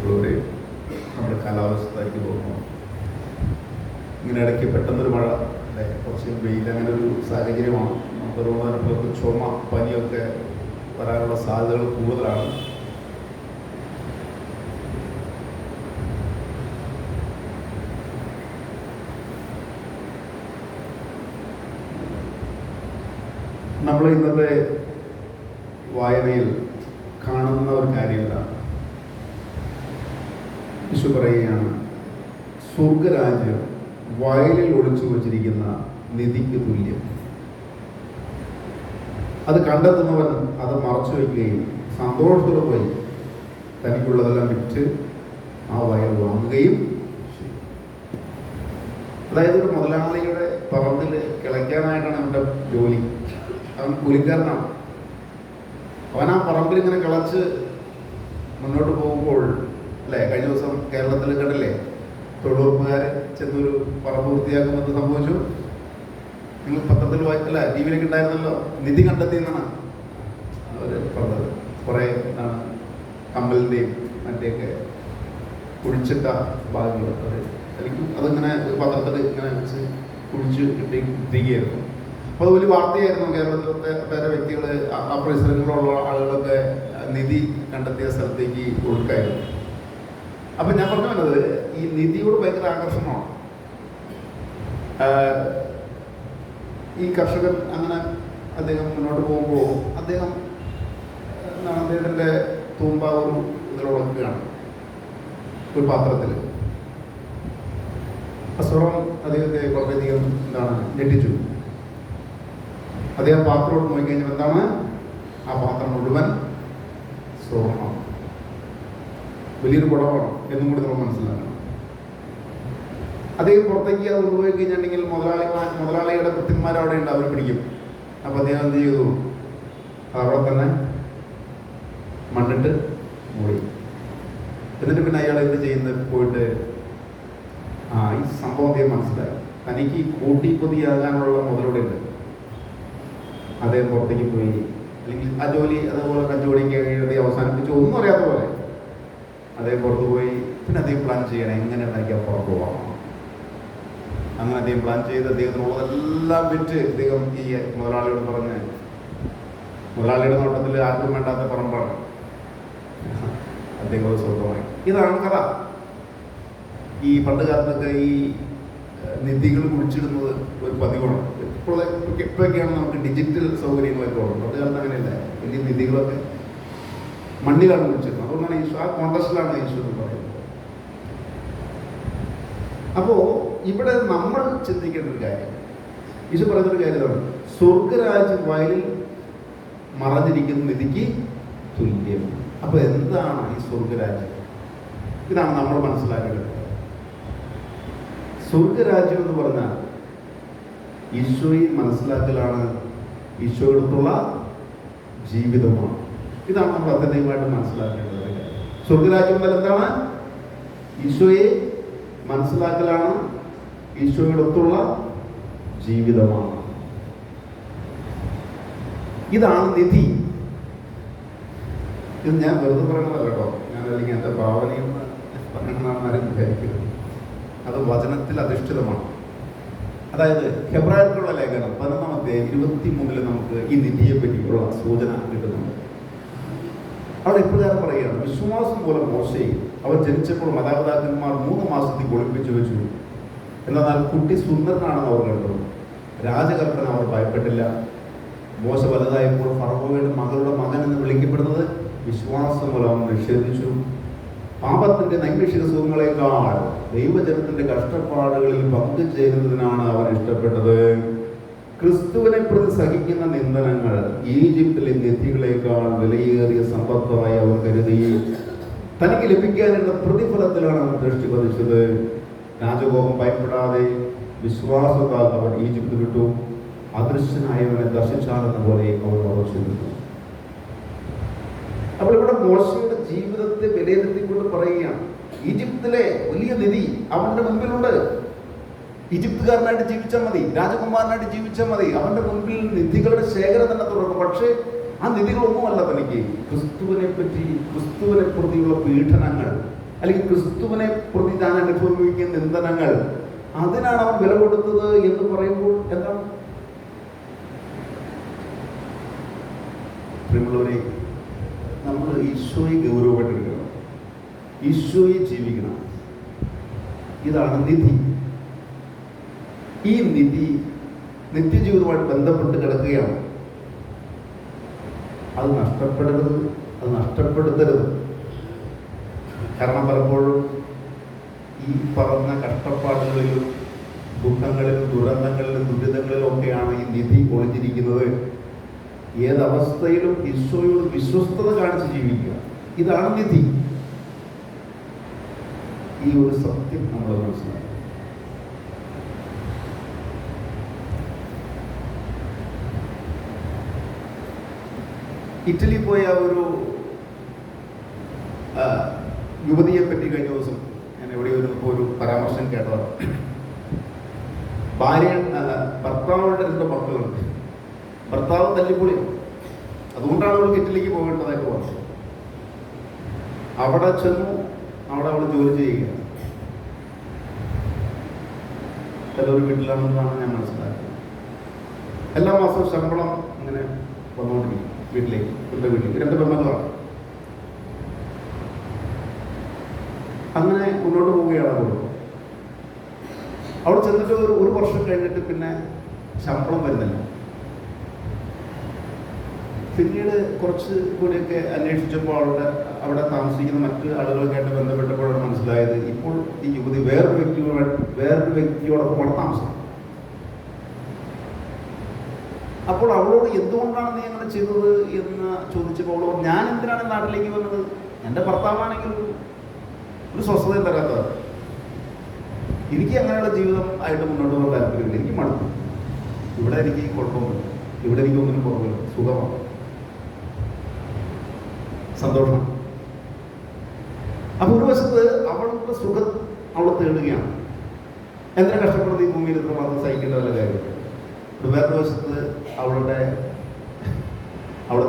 പ്രിയപ്പെട്ടവരെ, നമ്മുടെ കാലാവസ്ഥയ്ക്ക് തോന്നുന്നു ഇങ്ങനെ ഇടയ്ക്ക് പെട്ടെന്നൊരു മഴ, അല്ലെ, കുറച്ച് വെയിൽ, അങ്ങനെ ഒരു സാഹചര്യമാണ്. നമുക്കതുകൊണ്ട് തന്നെ പലർക്കും ചുമ, പനിയൊക്കെ വരാനുള്ള സാധ്യതകൾ കൂടുതലാണ്. നമ്മൾ ഇന്നത്തെ വായനയിൽ കാണുന്ന ഒരു കാര്യമില്ല. യേശു പറയുകയാണ്, സ്വർഗരാജ്യം വയലിൽ ഒളിച്ചു വച്ചിരിക്കുന്ന നിധിക്ക് തുല്യം. അത് കണ്ടെത്തുന്നവൻ അത് മറച്ചു വയ്ക്കുകയും സന്തോഷത്തോടെ പോയി തനിക്കുള്ളതെല്ലാം വിറ്റ് ആ വയൽ വാങ്ങുകയും ചെയ്യും. അതായത് ഒരു മുതലാളിയുടെ പറമ്പിൽ കിളയ്ക്കാനായിട്ടാണ് അവൻ്റെ ജോലി. അവൻ കൂലിക്കാരനാണ്. അവൻ ആ പറമ്പിൽ ഇങ്ങനെ കിളച്ച് മുന്നോട്ട് പോകുമ്പോൾ, അല്ലേ, കഴിഞ്ഞ ദിവസം കേരളത്തിൽ കണ്ടില്ലേ, തൊഴിലുറപ്പുകാർ ചെന്നൊരു പറമ്പ് വൃത്തിയാക്കുമ്പോൾ സംഭവിച്ചു. നിങ്ങൾ പത്രത്തിൽ അല്ല ടി വിയിലൊക്കെ ഉണ്ടായിരുന്നല്ലോ, നിധി കണ്ടെത്തിയെന്നാണ് അവർ പറഞ്ഞത്. കുറേ കമ്മലിൻ്റെയും മറ്റേയൊക്കെ കുഴിച്ചിട്ട ഭാഗങ്ങൾ അവർ ശരിക്കും അതിങ്ങനെ പത്രത്തിൽ ഇങ്ങനെ വെച്ച് കുഴിച്ച് കിട്ടിയിരിക്കുകയായിരുന്നു. അപ്പോൾ അത് വലിയ വാർത്തയായിരുന്നു. കേരളത്തിലത്തെ വേറെ വ്യക്തികൾ, ആ പരിസരങ്ങളിലുള്ള ആളുകളൊക്കെ നിധി കണ്ടെത്തിയ സ്ഥലത്തേക്ക് ഒഴുക്കായിരുന്നു. അപ്പം ഞാൻ പറഞ്ഞു വന്നത്, ഈ നിധിയോട് ഭയങ്കര ആകർഷണമാണ്. ഈ കർഷകൻ അങ്ങനെ അദ്ദേഹം മുന്നോട്ട് പോകുമ്പോൾ അദ്ദേഹത്തിൻ്റെ തൂമ്പ ഒരു ഇതിലുടക്കുകയാണ്, ഒരു പാത്രത്തിൽ. അസുറം അദ്ദേഹത്തെ വളരെയധികം ഞെട്ടിച്ചു. അദ്ദേഹം പാത്രത്തോട് നോക്കിക്കഴിഞ്ഞാൽ എന്താണ്, ആ പാത്രം മുഴുവൻ സ്വർണം, വലിയൊരു കുടമാണ് എന്നും കൂടി നമ്മൾ മനസ്സിലാക്കണം. അദ്ദേഹം പുറത്തേക്ക് അത് കൊണ്ടുപോയി കഴിഞ്ഞിട്ടുണ്ടെങ്കിൽ മുതലാളിയുടെ കൃത്യന്മാർ അവിടെ ഉണ്ട്, അവർ പിടിക്കും. അപ്പോൾ അദ്ദേഹം എന്ത് ചെയ്തു, അവിടെ തന്നെ മണ്ണിട്ട് മൂടി. എന്നിട്ട് പിന്നെ അയാൾ എന്ത് ചെയ്യുന്നത്, പോയിട്ട് ഈ സംഭവം അദ്ദേഹം മനസ്സിലായി, തനിക്ക് കൂട്ടിപ്പൊതിയാകാനുള്ള മുതലൂടെ ഉണ്ട്. അദ്ദേഹം പുറത്തേക്ക് പോയി, അല്ലെങ്കിൽ ആ ജോലി അതുപോലെ കച്ചവടിക്ക് എഴുതി അവസാനിപ്പിച്ച് ഒന്നും അറിയാത്ത പോലെ അദ്ദേഹം പുറത്തു പോയി. പിന്നെ അദ്ദേഹം പ്ലാൻ ചെയ്യണം എങ്ങനെ ഉണ്ടാക്കിയാൽ പുറത്തു പോകാം. അങ്ങനെ അദ്ദേഹം പ്ലാൻ ചെയ്ത് അദ്ദേഹത്തിനുള്ളതെല്ലാം വിറ്റ് അദ്ദേഹം ഈ മുതലാളിയോട് പറഞ്ഞ്, മുതലാളിയുടെ നോട്ടത്തിൽ ആർക്കും വേണ്ടാത്ത പറമ്പാണ്, അദ്ദേഹം അത് സ്വന്തമായി. ഇതാണ് കഥ. ഈ പണ്ട് കാലത്തൊക്കെ ഈ നിധികൾ കുഴിച്ചിടുന്നത് ഒരു പതിവാണ്. ഇപ്പോഴൊക്കെയാണ് നമുക്ക് ഡിജിറ്റൽ സൗകര്യങ്ങളൊക്കെ ഉള്ളത്. പണ്ട് കാലത്ത് അങ്ങനെയല്ല. വലിയ നിധികളൊക്കെ മണ്ണിലാണ് കുഴിച്ചിരുന്നത്. അതുകൊണ്ടാണ് ഈശോ ആ കോൺടസ്റ്റിലാണ് ഈശോ എന്ന് പറയുന്നത്. അപ്പോൾ ഇവിടെ നമ്മൾ ചിന്തിക്കേണ്ട ഒരു കാര്യം, ഈശോ പറയുന്നൊരു കാര്യമാണ്, സ്വർഗരാജ്യം വയലിൽ മറഞ്ഞിരിക്കുന്ന നിധിക്ക് തുല്യം. അപ്പോൾ എന്താണ് ഈ സ്വർഗരാജ്യം? ഇതാണ് നമ്മൾ മനസ്സിലാക്കേണ്ടത്. സ്വർഗരാജ്യം എന്ന് പറഞ്ഞാൽ ഈശോയെ മനസ്സിലാക്കലാണ്, ഈശോയോടുള്ള ജീവിതമാണ്. ഇതാണ് നമ്മൾ അത്യന്തികമായിട്ട് മനസ്സിലാക്കേണ്ടത്. സ്വർഗരാജ്യം എന്നാൽ എന്താണ്? ഈശോയെ മനസ്സിലാക്കലാണ്, ഈശോയോടൊത്തുള്ള ജീവിതമാണ്. ഇതാണ് നിധി. ഇത് ഞാൻ വെറുതെ പറയുന്നതല്ല കേട്ടോ. ഞാൻ അല്ലെങ്കിൽ എൻ്റെ ഭാവനയിൽ പറയണമെന്നാരും വിചാരിക്കരുത്. അത് വചനത്തിൽ അധിഷ്ഠിതമാണ്. അതായത് ഹെബ്രായർക്കുള്ള ലേഖനം 11:23 നമുക്ക് ഈ നിധിയെ പറ്റിയുള്ള സൂചന കിട്ടുന്നുണ്ട്. അവിടെ ഇപ്രകാരം പറയുകയാണ്, വിശ്വാസം മൂലം മോശയെ അവർ ജനിച്ചപ്പോൾ മാതാപിതാക്കന്മാർ 3 മാസത്തിൽ ഒളിപ്പിച്ചു വെച്ചു. എന്നാൽ കുട്ടി സുന്ദരനാണെന്ന് അവർ കണ്ടു. രാജകൽപ്പന അവർ ഭയപ്പെട്ടില്ല. മോശ വലുതായപ്പോൾ ഫറവോയുടെ മകളുടെ മകൻ എന്ന് വിളിക്കപ്പെടുന്നത് വിശ്വാസം മൂലം നിഷേധിച്ചു. പാപത്തിന്റെ നൈമിഷിക സുഖങ്ങളെക്കാൾ ദൈവജനത്തിന്റെ കഷ്ടപ്പാടുകളിൽ പങ്കുചേരുന്നതിനാണ് അവൻ ഇഷ്ടപ്പെട്ടത്. ക്രിസ്തുവിനെ പ്രതി സഹിക്കുന്ന നിന്ദനങ്ങൾ ഈജിപ്തിലെ നിധികളെക്കാൾ വിലയേറിയ സമ്പത്തായി അവൻ കരുതി. തനിക്ക് ലഭിക്കാനുള്ള പ്രതിഫലത്തിലാണ് അവൻ ദൃഷ്ടി പതിച്ചത്. രാജകോപം ഭയപ്പെടാതെ വിശ്വാസത്താൽ അവൻ ഈജിപ്ത് വിട്ടു. അദൃശ്യനായവനെ ദർശിച്ചാലെന്ന പോലെ അവൻ ഉറച്ചിരുന്നു. അപ്പോൾ ഇവിടെ മോശയുടെ ജീവിതത്തെ വിലയിരുത്തിക്കൊണ്ട് പറയുകയാണ്, ഈജിപ്തിലെ വലിയ നിധി അവന്റെ മുൻപിലുണ്ട്. ഈജിപ്തുകാരനായിട്ട് ജീവിച്ചാൽ മതി, രാജകുമാരനായിട്ട് ജീവിച്ചാൽ മതി, അവന്റെ മുൻപിൽ നിധികളുടെ ശേഖരം തന്നെ തുടങ്ങും. പക്ഷേ ആ നിധികളൊന്നുമല്ല തനിക്ക് ക്രിസ്തുവിനെ പ്രതിയുള്ള പീഡനങ്ങൾ, അല്ലെങ്കിൽ ക്രിസ്തുവിനെ പ്രതി താൻ അനുഭവിക്കുന്ന നിന്ദനങ്ങൾ, അതിനാണ് അവൻ വില കൊടുത്തത് എന്ന് പറയുമ്പോൾ എന്താണ്? പ്രിയമുള്ളവരെ, നമ്മൾ ഈശോയെ ഗൗരവമായിട്ടെടുക്കണം, ഈശോയെ ജീവിക്കണം. ഇതാണ് നിധി. ഈ നിധി നിത്യജീവിതവുമായിട്ട് ബന്ധപ്പെട്ട് കിടക്കുകയാണ്. അത് നഷ്ടപ്പെടരുത്, അത് നഷ്ടപ്പെടുത്തരുത്. കാരണം പലപ്പോഴും ഈ പറഞ്ഞ കഷ്ടപ്പാടുകളിലും ദുഃഖങ്ങളിലും ദുരന്തങ്ങളിലും ദുരിതങ്ങളിലും ഒക്കെയാണ് ഈ നിധി ഒളിഞ്ഞിരിക്കുന്നത്. ഏതവസ്ഥയിലും ഈശോയോട് വിശ്വസ്തത കാണിച്ച് ജീവിക്കുക, ഇതാണ് നിധി. ഈ ഒരു സത്യം നമ്മൾ മനസ്സിലാക്കുക. ഇറ്റലി പോയ ഒരു യുവതിയെ പറ്റി കഴിഞ്ഞ ദിവസം ഞാൻ എവിടെയോ ഒരു പരാമർശം കേട്ടതാണ്. ഭർത്താവുടെ 2 മക്കളുണ്ട്. ഭർത്താവ് തല്ലിപ്പൊളിയാണ്. അതുകൊണ്ടാണ് അവൾക്ക് ഇറ്റലിക്ക് പോകേണ്ടതായിട്ട് വന്നത്. അവിടെ ചെന്നു, അവിടെ അവൾ ജോലി ചെയ്യുക. ചിലൊരു വീട്ടിലാണെന്നാണ് ഞാൻ മനസ്സിലാക്കുന്നത്. എല്ലാ മാസവും ശമ്പളം അങ്ങനെ വന്നുകൊണ്ടിരിക്കും വീട്ടിലേക്ക്, എൻ്റെ വീട്ടിലേക്ക്. 2 പെൺമക്കളാണ്. അങ്ങനെ മുന്നോട്ട് പോവുകയാണ് അവൾ. അവിടെ ചെന്നിട്ട് ഒരു വർഷം കഴിഞ്ഞിട്ട് പിന്നെ ശമ്പളം വരുന്നില്ല. പിന്നീട് കുറച്ച് കൂടിയൊക്കെ അന്വേഷിച്ചപ്പോൾ അവിടെ താമസിക്കുന്ന മറ്റ് ആളുകളൊക്കെയായിട്ട് ബന്ധപ്പെട്ടപ്പോഴാണ് മനസ്സിലായത്, ഇപ്പോൾ ഈ യുവതി വേറൊരു വ്യക്തിയോടൊപ്പമാണ് താമസം. അപ്പോൾ അവളോട് എന്തുകൊണ്ടാണ് നീ അങ്ങനെ ചെയ്തത് എന്ന് ചോദിച്ചപ്പോൾ അവളോട്, ഞാൻ എന്തിനാണ് നാട്ടിലേക്ക് വന്നത്? എൻ്റെ ഭർത്താവാണെങ്കിൽ ഒരു സ്വസ്ഥതയും തരാത്തത്. എനിക്ക് അങ്ങനെയുള്ള ജീവിതം ആയിട്ട് മുന്നോട്ട് പോകാൻ താല്പര്യമില്ല. എനിക്ക് മടുത്തു. ഇവിടെ എനിക്ക് കുഴപ്പമില്ല, ഇവിടെ എനിക്ക് ഒന്നിനും കുറവില്ല, സുഖമാണ്, സന്തോഷം. അപ്പൊ ഒരു വശത്ത് അവളുടെ സുഖം അവൾ തേടുകയാണ്. എന്തിനാ കഷ്ടപ്പെടുന്ന ഈ ഭൂമിയിൽ ഇത്ര മാത്രം സഹിക്കേണ്ട വല്ല കാര്യം? വേറൊരു വശത്ത് അവളെ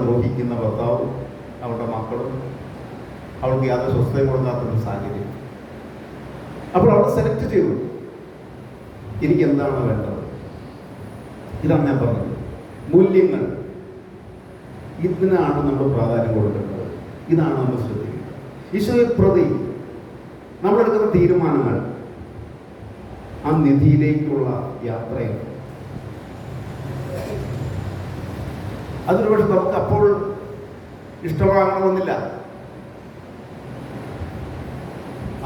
ദ്രോഹിക്കുന്ന ഭർത്താവും അവളുടെ മക്കളും, അവൾക്ക് യാതൊരു സ്വസ്ഥതയും കൊടുക്കാത്തൊരു സാഹചര്യം. അപ്പോൾ അവൾ സെലക്ട് ചെയ്തു, എനിക്ക് എന്താണ് വേണ്ടത്. ഇതാണ് ഞാൻ പറഞ്ഞത്, മൂല്യങ്ങൾ. ഇതിനാണ് നമ്മൾ പ്രാധാന്യം കൊടുക്കേണ്ടത്. ഇതാണ് നമ്മൾ ശ്രദ്ധിക്കുന്നത്. ഈശോയെ പ്രതി നമ്മളെടുക്കുന്ന തീരുമാനങ്ങൾ ആ നിധിയിലേക്കുള്ള യാത്രയാണ്. അതൊരു പക്ഷെ നമുക്ക് അപ്പോൾ ഇഷ്ടമാകണമെന്നില്ല.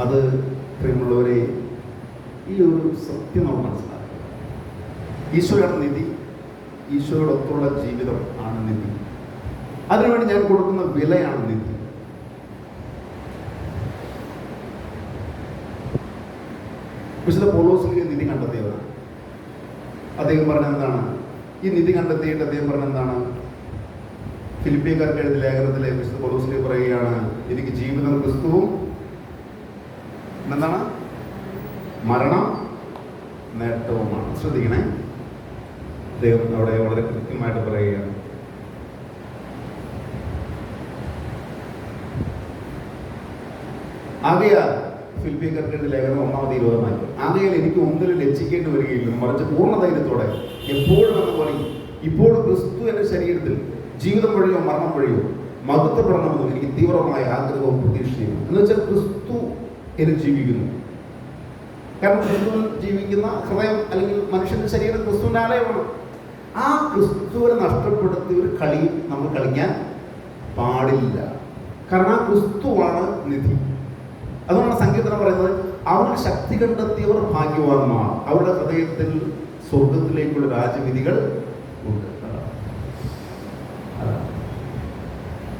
അത് പ്രിയമുള്ളവരെ, ഈ ഒരു സത്യം നമ്മൾ മനസ്സിലാക്കുക. ഈശോയാണ് നിധി. ഈശോയോടൊത്തുള്ള ജീവിതം ആണ് നിധി. അതിനുവേണ്ടി ഞാൻ കൊടുക്കുന്ന വിലയാണ് നിധി. വിശുദ്ധ പൗലോസ് നിധി കണ്ടെത്തിയവരാണ്. അദ്ദേഹം പറഞ്ഞ എന്താണ്? ഈ നിധി കണ്ടെത്തിയിട്ട് അദ്ദേഹം പറഞ്ഞ എന്താണ്? ഫിലിപ്പിയക്കാർക്ക് എഴുതിയ ലേഖനത്തിലെ വിശുദ്ധ പൗലോസ് പറയുകയാണ്, എനിക്ക് ജീവിതം ക്രിസ്തുവും എന്താണ്, മരണം നേട്ടവുമാണ്. ശ്രദ്ധിക്കണേ, അദ്ദേഹം അവിടെ വളരെ കൃത്യമായിട്ട് പറയുകയാണ്. ആകയാൽ ഫിലിപ്പിയക്കാർക്ക് ലേഖനം 1:20 ആകയാൽ എനിക്ക് ഒന്നിലും ലജ്ജിക്കേണ്ടി വരികയില്ല, മറിച്ച് പൂർണ്ണധൈര്യത്തോടെ എപ്പോഴും എന്ന പോലെ ഇപ്പോൾ ക്രിസ്തു എൻ്റെ ശരീരത്തിൽ ജീവിതം വഴിയോ മരണം വഴിയോ മഹത്വപ്പെടണമെന്നും എനിക്ക് തീവ്രമായ ആഗ്രഹവും പ്രതീക്ഷയും. എന്ന് വെച്ചാൽ ക്രിസ്തു എന്ന് ജീവിക്കുന്നു. കാരണം ക്രിസ്തുവിൽ ജീവിക്കുന്ന ഹൃദയം അല്ലെങ്കിൽ മനുഷ്യന്റെ ശരീരം ക്രിസ്തുവിൻ്റെ ആലയമാണ്. ആ ക്രിസ്തുവിനെ നഷ്ടപ്പെടുത്തി ഒരു കളി നമ്മൾ കളിക്കാൻ പാടില്ല. കാരണം ആ ക്രിസ്തുവാണ് നിധി. അതുകൊണ്ടാണ് സങ്കീർത്തനം പറയുന്നത്, അവരുടെ ശക്തി കണ്ടെത്തിയവർ ഭാഗ്യവാന്മാർ, അവരുടെ ഹൃദയത്തിൽ സ്വർഗത്തിലേക്കുള്ള രാജവിധികൾ ഉണ്ട്.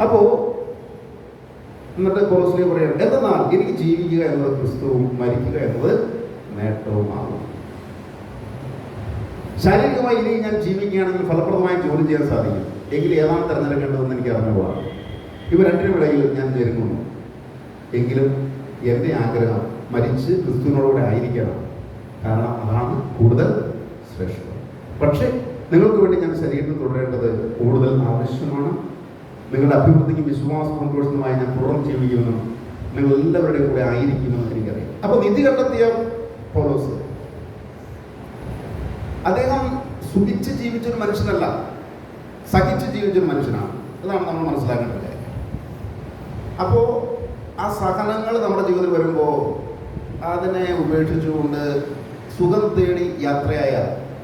അപ്പോ എന്നിട്ട് പൗലോസ് പറയാം, എന്നാൽ എനിക്ക് ജീവിക്കുക എന്നത് ക്രിസ്തുവും മരിക്കുക എന്നത് നേട്ടവുമാകും. ശാരീരികമായി ഇനി ഞാൻ ജീവിക്കുകയാണെങ്കിൽ ഫലപ്രദമായി ജോലി ചെയ്യാൻ സാധിക്കും. എങ്കിൽ ഏതാണ് തിരഞ്ഞെടുക്കേണ്ടതെന്ന് എനിക്ക് അറിഞ്ഞുകൂടാ. ഇവ രണ്ടിനും ഇടയിൽ ഞാൻ ജനിക്കുന്നു. എങ്കിലും എൻ്റെ ആഗ്രഹം മരിച്ച് ക്രിസ്തുവിനോടുകൂടെ ആയിരിക്കണം. കാരണം അതാണ് കൂടുതൽ ശ്രേഷ്ഠം. പക്ഷേ നിങ്ങൾക്ക് വേണ്ടി ഞാൻ ശരീരത്തിൽ തുടരേണ്ടത് കൂടുതൽ ആവശ്യമാണ്. നിങ്ങളുടെ അഭിവൃദ്ധിക്കും വിശ്വാസ സന്തോഷവുമായി ഞാൻ തുടർന്ന് ജീവിക്കുമെന്നും നിങ്ങൾ എല്ലാവരുടെയും കൂടെ ആയിരിക്കുമെന്ന് എനിക്കറിയാം. അപ്പൊ നിധി കണ്ടെത്തിയ പൗലോസ് അദ്ദേഹം സുഖിച്ച് ജീവിച്ചൊരു മനുഷ്യനല്ല, സഹിച്ച് ജീവിച്ചൊരു മനുഷ്യനാണ്. അതാണ് നമ്മൾ മനസ്സിലാക്കേണ്ട കാര്യം. അപ്പോൾ ആ സഹനങ്ങൾ നമ്മുടെ ജീവിതത്തിൽ വരുമ്പോൾ അതിനെ ഉപേക്ഷിച്ചുകൊണ്ട് സുഖം തേടി യാത്രയായ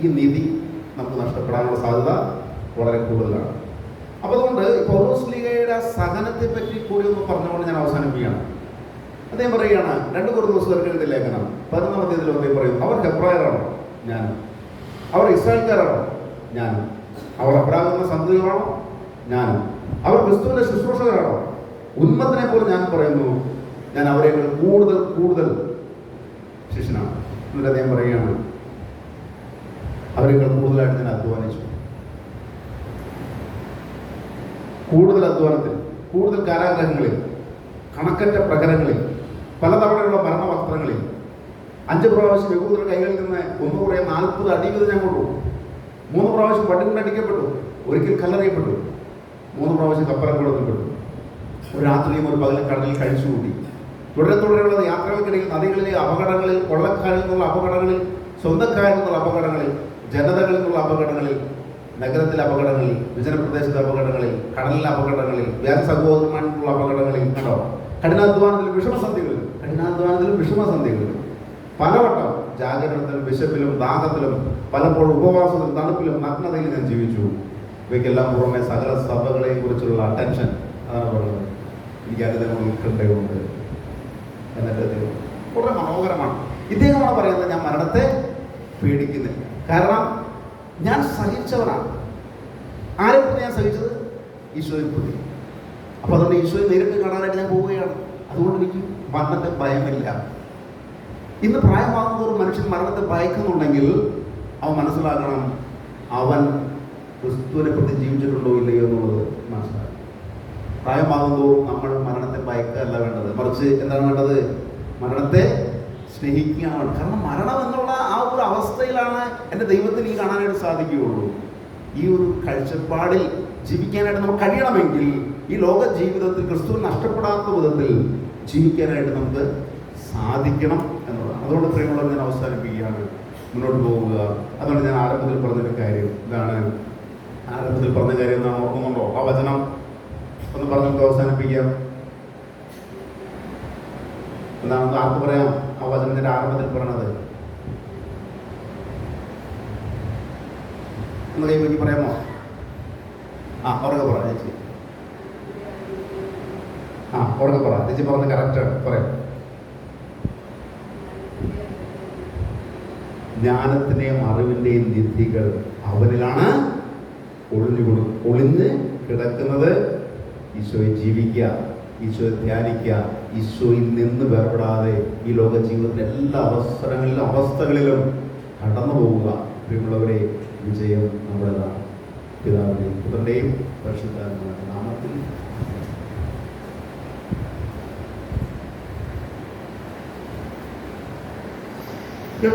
ഈ നിധി നമുക്ക് നഷ്ടപ്പെടാനുള്ള സാധ്യത വളരെ കൂടുതലാണ്. അപ്പോൾ അതുകൊണ്ട് പൗലോസ്ലീഹയുടെ സഹനത്തെ പറ്റി കൂടി ഒന്ന് പറഞ്ഞുകൊണ്ട് ഞാൻ അവസാനിപ്പിക്കുകയാണ്. അദ്ദേഹം പറയുകയാണ്, 2 കൊരിന്ത്യർ എഴുതിയ ലേഖനം 11-ാം അധ്യായത്തിൽ അദ്ദേഹം പറയും, അവർ ഹെബ്രായരാണോ? ഞാനും. അവർ ഇസ്രായേൽക്കാരാണോ? ഞാനും. അവർ അബ്രാഹാമിന്റെ സന്തതികളാണോ? ഞാനും. അവർ ക്രിസ്തുവിന്റെ ശുശ്രൂഷകരാണോ? ഉന്മത്തിനെ പോലെ ഞാൻ പറയുന്നു, ഞാൻ അവരെ കൂടുതൽ കൂടുതൽ ശിഷ്യനാണ്. എന്നിട്ട് അദ്ദേഹം പറയുകയാണ്, അവരെക്കാൾ കൂടുതലായിട്ട് ഞാൻ അധ്വാനിച്ചു. കൂടുതൽ അധ്വാനത്തിൽ, കൂടുതൽ കാരാഗ്രഹങ്ങളിൽ, കണക്കറ്റ പ്രഹരങ്ങളിൽ, പലതവണയുള്ള മരണവസ്ത്രങ്ങളിൽ, 5 പ്രാവശ്യം യഹൂദരുടെ കൈകളിൽ നിന്ന് 140 അടി വീതം ഞാൻ കൊണ്ടു. 3 പ്രാവശ്യം വടികൊണ്ട് അടിക്കപ്പെട്ടു. ഒരിക്കൽ കല്ലെറിയപ്പെട്ടു. 3 പ്രാവശ്യം കപ്പലപ്പെടുത്തപ്പെട്ടു. ഒരു രാത്രിയും ഒരു പകലും കടലിൽ കഴിച്ചുകൂട്ടി. തുടരെയുള്ള യാത്രകൾക്കിടയിൽ നദികളിലെ അപകടങ്ങളിൽ, കൊള്ളക്കാരിൽ നിന്നുള്ള അപകടങ്ങളിൽ, സ്വന്തക്കാരിൽ നിന്നുള്ള അപകടങ്ങളിൽ, ജനതകളിൽ നിന്നുള്ള അപകടങ്ങളിൽ, നഗരത്തിലെ അപകടങ്ങളിൽ, വിജനപ്രദേശത്തെ അപകടങ്ങളിൽ, കടലിലെ അപകടങ്ങളിൽ, വ്യാജ സഹോദരന്മാർക്കുള്ള അപകടങ്ങളിൽ, കണ്ടോ, കഠിനാധ്വാനത്തിലും വിഷമസന്ധികളിലും പലവട്ടം ജാഗരണത്തിലും വിശപ്പിലും ദാഹത്തിലും പലപ്പോഴും ഉപവാസത്തിലും തണുപ്പിലും നഗ്നതയിൽ ഞാൻ ജീവിച്ചു. ഇവയ്ക്കെല്ലാം പുറമെ സകല സഭകളെയും കുറിച്ചുള്ള ടെൻഷൻ. അതാണ് പറയുന്നത്, എനിക്ക് അതിനെ ഉൾക്കൊണ്ടേയുണ്ട് എന്നിട്ട് വളരെ മനോഹരമാണ്. ഇദ്ദേഹമാണ് പറയുന്നത്, ഞാൻ മരണത്തെ പേടിക്കുന്നില്ല, കാരണം ഞാൻ സഹിച്ചവനാണ്. ആരെ പ്രതി ഞാൻ സഹിച്ചത്? ഈശോയെ പ്രതി. അപ്പൊ അതുകൊണ്ട് ഈശോയെ നേരിട്ട് കാണാനായിട്ട് ഞാൻ പോവുകയാണ്. അതുകൊണ്ട് എനിക്ക് മരണത്തെ ഭയമില്ല. ഇന്ന് പ്രായമാകുന്നതോറും മനുഷ്യൻ മരണത്തെ ഭയക്കുന്നുണ്ടെങ്കിൽ അവൻ മനസ്സിലാക്കണം, അവൻ ക്രിസ്തുവിനെ പ്രതി ജീവിച്ചിട്ടുണ്ടോ ഇല്ലയോ എന്നുള്ളത് മനസ്സിലാക്കണം. പ്രായമാകുന്നതോറും നമ്മൾ മരണത്തെ ഭയക്കല്ല വേണ്ടത്, മറിച്ച് എന്താണ് വേണ്ടത്? മരണത്തെ സ്നേഹിക്കുകയാണ്. കാരണം മരണം എന്നുള്ള ആ ഒരു അവസ്ഥയിലാണ് എൻ്റെ ദൈവത്തിന് എനിക്ക് കാണാനായിട്ട് സാധിക്കുകയുള്ളൂ. ഈ ഒരു കാഴ്ചപ്പാടിൽ ജീവിക്കാനായിട്ട് നമുക്ക് കഴിയണമെങ്കിൽ ഈ ലോക ജീവിതത്തിൽ ക്രിസ്തു നഷ്ടപ്പെടാത്ത വിധത്തിൽ ജീവിക്കാനായിട്ട് നമുക്ക് സാധിക്കണം എന്നുള്ളതാണ്. അതുകൊണ്ട് പ്രിയമുള്ളവർ, ഞാൻ അവസാനിപ്പിക്കുകയാണ്, മുന്നോട്ട് പോവുക. അതുകൊണ്ട് ഞാൻ ആരംഭത്തിൽ പറഞ്ഞൊരു കാര്യം ഇതാണ്. ആരംഭത്തിൽ പറഞ്ഞ കാര്യം നാം ഓർക്കുന്നുണ്ടോ? ആ വചനം ഒന്ന് പറഞ്ഞിട്ട് അവസാനിപ്പിക്കാം. എന്താണെന്ന് ആർക്ക് പറയാം? ആ വചനത്തിന്റെ ആരംഭത്തിൽ പറഞ്ഞത് ഒന്ന് കൈവയ്ക്ക് പറയാമോ? ഉറക്കെ പറ ചേച്ചി. ഉറക്കെ പറ ചേച്ചി, പറഞ്ഞത് കറക്റ്റാണ്, പറയാം. ജ്ഞാനത്തിന്റെയും അറിവിന്റെയും നിധികൾ അവനിലാണ് ഒളിഞ്ഞ് കിടക്കുന്നത്. ഈശോയെ ജീവിക്കുക, ഈശോയെ ധ്യാനിക്കുക, ഈശോയിൽ നിന്ന് വേർപെടാതെ ഈ ലോക ജീവിതത്തിലെ എല്ലാ അവസ്ഥകളിലും കടന്നു പോവുക. പ്രിയമുള്ളവരെ, വിജയം നമ്മുടേതാണ്. പിതാവിന്റെയും പുത്രന്റെയും പരിശുദ്ധാത്മാവിന്റെ നാമത്തിൽ.